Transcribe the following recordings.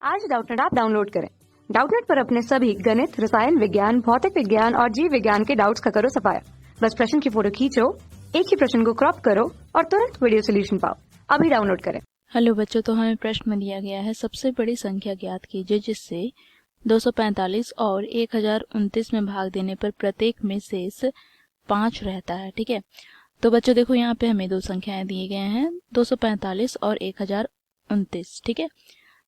आज Doubtnut app download करें। Doubtnut पर अपने सभी गणित, रसायन विज्ञान, भौतिक विज्ञान और जीव विज्ञान के डाउट्स का करो सफाया। बस प्रश्न की फोटो खींचो, एक ही प्रश्न को क्रॉप करो और तुरंत वीडियो सोल्यूशन पाओ। अभी डाउनलोड करें। हेलो बच्चों, तो हमें प्रश्न में दिया गया है सबसे बड़ी संख्या ज्ञात कीजिए जिससे 245 और 1029 में भाग देने पर प्रत्येक में शेष 5 रहता है। ठीक है, तो बच्चों देखो यहाँ पे हमें दो संख्याएं दिए गए हैं, 245 और 1029। ठीक है,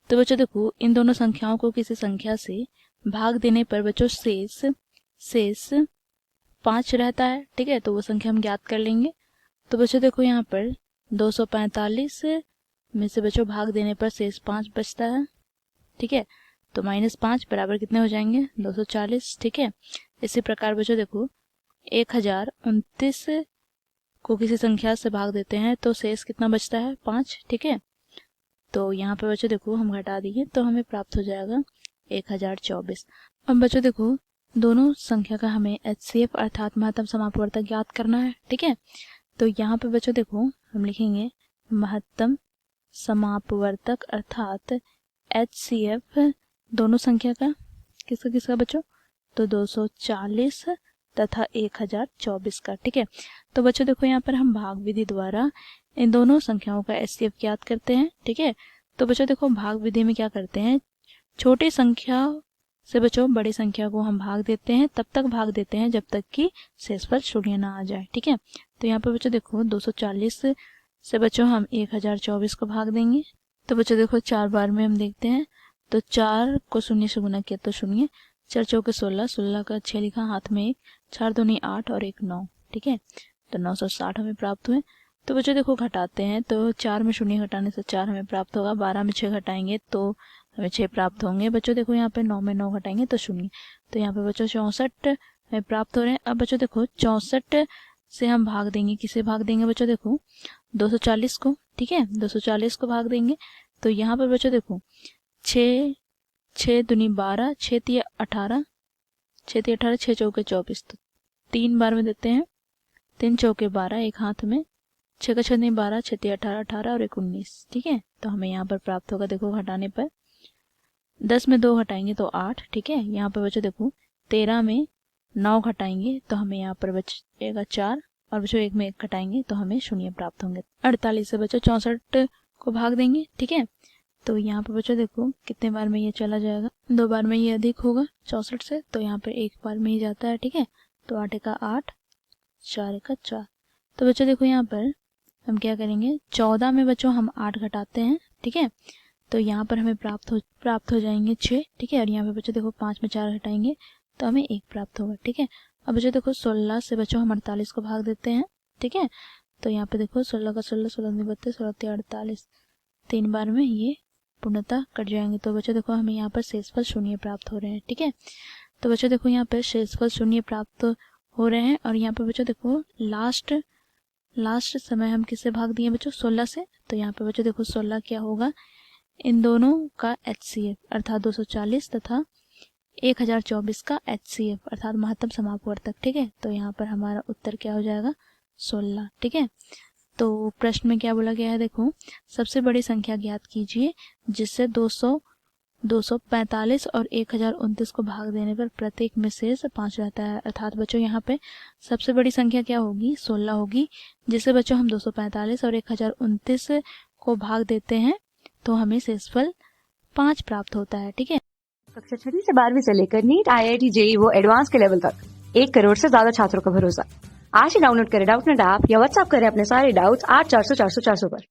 तो बच्चों देखो इन दोनों संख्याओं को किसी संख्या से भाग देने पर बच्चों शेष 5 रहता है। ठीक है, तो वो संख्या हम ज्ञात कर लेंगे। तो बच्चों देखो यहाँ पर 245 में से बच्चों भाग देने पर शेष 5 बचता है। ठीक है, तो -5 बराबर कितने हो जाएंगे, 240। ठीक है, इसी प्रकार बच्चों देखो 1029 को किसी संख्या से भाग देते हैं तो शेष कितना बचता है, 5। ठीक है, तो यहाँ पे बच्चों देखो हम घटा दिए तो हमें प्राप्त हो जाएगा 1024। अब बच्चों देखो दोनों संख्या का हमें HCF अर्थात महत्तम समापवर्तक ज्ञात करना है। ठीक है, तो यहाँ पे बच्चों देखो हम लिखेंगे महत्तम समापवर्तक अर्थात HCF दोनों संख्या का, किसका किसका बच्चों, तो 240 तथा 1024 का। ठीक है, तो बच्चों देखो यहाँ पर हम भाग विधि द्वारा इन दोनों संख्याओं का HCF ज्ञात करते हैं। ठीक है, तो बच्चों देखो भाग विधि में क्या करते हैं, छोटी संख्या से बच्चों बड़ी संख्या को हम भाग देते हैं, तब तक भाग देते हैं जब तक कि शेषफल शून्य ना आ जाए। ठीक है, तो यहाँ पर बच्चों देखो 240 से बच्चों हम 1024 को भाग देंगे। तो बच्चों देखो 4 बार में हम देखते हैं, तो 4 को शून्य से गुना किया तो शून्य, 4 चौके 16, 16 का 6 लिखा, हाथ में 1, 4 दूनी 8 और 1 9। ठीक है, तो 960 हमें प्राप्त हुए। तो बच्चों देखो घटाते हैं, तो 4 में शून्य घटाने से 4 हमें प्राप्त होगा, 12 में 6 घटाएंगे तो हमें 6 प्राप्त होंगे। बच्चों देखो यहाँ पे 9 में 9 घटाएंगे तो शून्य, तो यहाँ पे बच्चों 64 हमें प्राप्त हो रहे हैं। अब बच्चों देखो 64 से हम भाग देंगे, किसे भाग देंगे बच्चों, देखो 240 को। ठीक है, 240 को भाग देंगे, तो यहाँ पर बच्चों देखो 6 दूनी 12, 6 तिया 18, 6 तिया 18, 6 चौके 24, तो 3 बार में देते हैं, 3 चौके 12, एक हाथ में, 6 का 6 नहीं 12, 6 तिया 18, 18 और 1 19। ठीक है, तो हमें यहाँ पर प्राप्त होगा, देखो घटाने पर 10 में 2 घटाएंगे तो 8। ठीक है, यहाँ पर बच्चों देखो 13 में 9 घटाएंगे तो हमें यहाँ पर बचेगा 4, और बच्चों 1 में 1 घटाएंगे तो हमें शून्य प्राप्त होंगे। 48 से बच्चों 64 को भाग देंगे। ठीक है, तो यहाँ पर बच्चों देखो कितने बार में ये चला जाएगा, 2 बार में ये अधिक होगा 64 से, तो यहाँ पर 1 बार में ही जाता है। ठीक है, तो 8 का 8, 4 का 4। तो बच्चों देखो यहाँ पर हम क्या करेंगे, 14 में बच्चों हम 8 घटाते हैं। ठीक है, तो यहाँ पर हमें प्राप्त हो जाएंगे 6। ठीक है, और यहाँ पे बच्चों देखो 5 में 4 घटाएंगे तो हमें 1 प्राप्त होगा। ठीक है, अब बच्चों देखो 16 से बच्चों हम 48 को भाग देते हैं। ठीक है, तो यहाँ पे देखो 16 का 16, 16 में 32, 16 तिया 48, 3 बार में ये पूर्णतः कट जाएंगे, तो बच्चों देखो हमें यहाँ पर शेषफल शून्य प्राप्त हो रहे हैं। ठीक है, तो बच्चों देखो यहाँ पर शेषफल शून्य प्राप्त हो रहे हैं, और यहाँ पे बच्चों देखो लास्ट समय हम किससे भाग दिए बच्चों, 16 से, तो यहाँ पे बच्चों देखो 16 क्या होगा, इन दोनों का HCF अर्थात 240 तथा 1024 का HCF अर्थात महत्तम समापवर्तक। ठीक है, तो यहाँ पर हमारा उत्तर क्या हो जाएगा, 16। ठीक है, तो प्रश्न में क्या बोला गया है, देखो सबसे बड़ी संख्या ज्ञात कीजिए जिससे 245 और 1029 को भाग देने पर प्रत्येक में शेष 5 रहता है। अर्थात बच्चों यहाँ पे सबसे बड़ी संख्या क्या होगी, 16 होगी, जिससे बच्चों हम 245 और 1029 को भाग देते हैं तो हमें शेषफल 5 प्राप्त होता है। ठीक है, कक्षा 6 से 12वीं से लेकर नीट, IIT, JEE वो एडवांस के लेवल तक 1 करोड़ से ज्यादा छात्रों का भरोसा। आज ही डाउनलोड करें डाउटनेट ऐप या व्हाट्सएप करें अपने सारे डाउट्स 8400 400 400 पर।